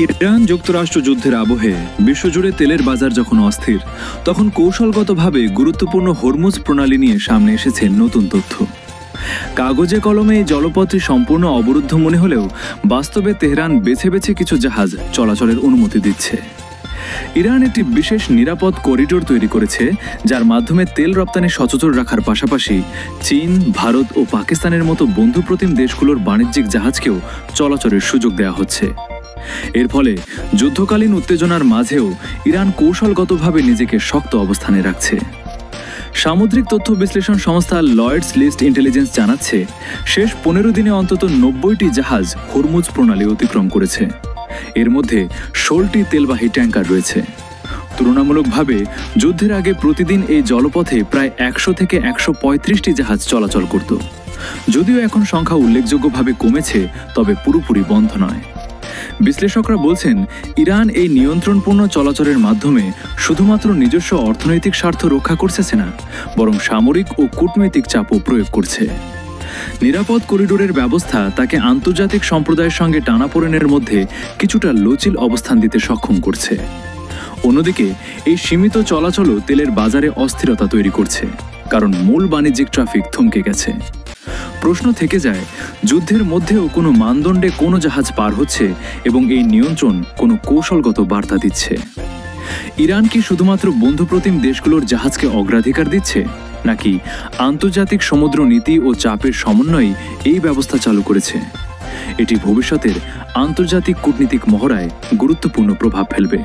Iran যুক্তরাষ্ট্র যুদ্ধের আবহে বিশ্বজুড়ে তেলের বাজার যখন অস্থির, তখন কৌশলগতভাবে গুরুত্বপূর্ণ হরমুজ প্রণালী নিয়ে সামনে এসেছে নতুন তথ্য। কাগজে কলমে এই জলপথটি সম্পূর্ণ অবরুদ্ধ মনে হলেও বাস্তবে তেহরান বেছে বেছে কিছু জাহাজ চলাচলের অনুমতি দিচ্ছে। ইরান একটি বিশেষ নিরাপদ করিডোর তৈরি করেছে, যার মাধ্যমে তেল রপ্তানি সচরাচর রাখার পাশাপাশি চীন, ভারত ও পাকিস্তানের মতো বন্ধুপ্রতিম দেশগুলোর বাণিজ্যিক জাহাজকেও চলাচলের সুযোগ দেওয়া হচ্ছে। এর ফলে যুদ্ধকালীন উত্তেজনার মাঝেও ইরান কৌশলগতভাবে নিজেকে শক্ত অবস্থানে রাখছে। সামুদ্রিক তথ্য বিশ্লেষণ সংস্থা লয়েডস লিস্ট ইন্টেলিজেন্স জানাচ্ছে, শেষ 15 দিনে অন্তত 90টি জাহাজ হরমুজ প্রণালী অতিক্রম করেছে। এর মধ্যে 16টি তেলবাহী ট্যাঙ্কার রয়েছে। তুলনামূলকভাবে যুদ্ধের আগে প্রতিদিন এই জলপথে প্রায় 100 থেকে 135টি জাহাজ চলাচল করত। যদিও এখন সংখ্যা উল্লেখযোগ্যভাবে কমেছে, তবে পুরোপুরি বন্ধ নয়। বিশ্লেষকরা বলছেন, ইরান এই নিয়ন্ত্রণপূর্ণ চলাচলের মাধ্যমে শুধুমাত্র নিজস্ব অর্থনৈতিক স্বার্থ রক্ষা করছে না, বরং সামরিক ও কূটনৈতিক চাপও প্রয়োগ করছে। নিরাপদ করিডোরের ব্যবস্থা তাকে আন্তর্জাতিক সম্প্রদায়ের সঙ্গে টানাপোড়েনের মধ্যে কিছুটা লচিল অবস্থান দিতে সক্ষম করছে। অন্যদিকে এই সীমিত চলাচলও তেলের বাজারে অস্থিরতা তৈরি করছে, কারণ মূল বাণিজ্যিক ট্রাফিক থমকে গেছে। প্রশ্ন থেকে যায়, যুদ্ধের মধ্যেও কোনো মানদণ্ডে কোনো জাহাজ পার হচ্ছে এবং এই নিয়ন্ত্রণ কোনো কৌশলগত বার্তা দিচ্ছে। ইরান কি শুধুমাত্র বন্ধুপ্রতিম দেশগুলোর জাহাজকে অগ্রাধিকার দিচ্ছে, নাকি আন্তর্জাতিক সমুদ্র নীতি ও চাপের সমন্বয়ে এই ব্যবস্থা চালু করেছে? এটি ভবিষ্যতের আন্তর্জাতিক কূটনীতিক মহড়ায় গুরুত্বপূর্ণ প্রভাব ফেলবে।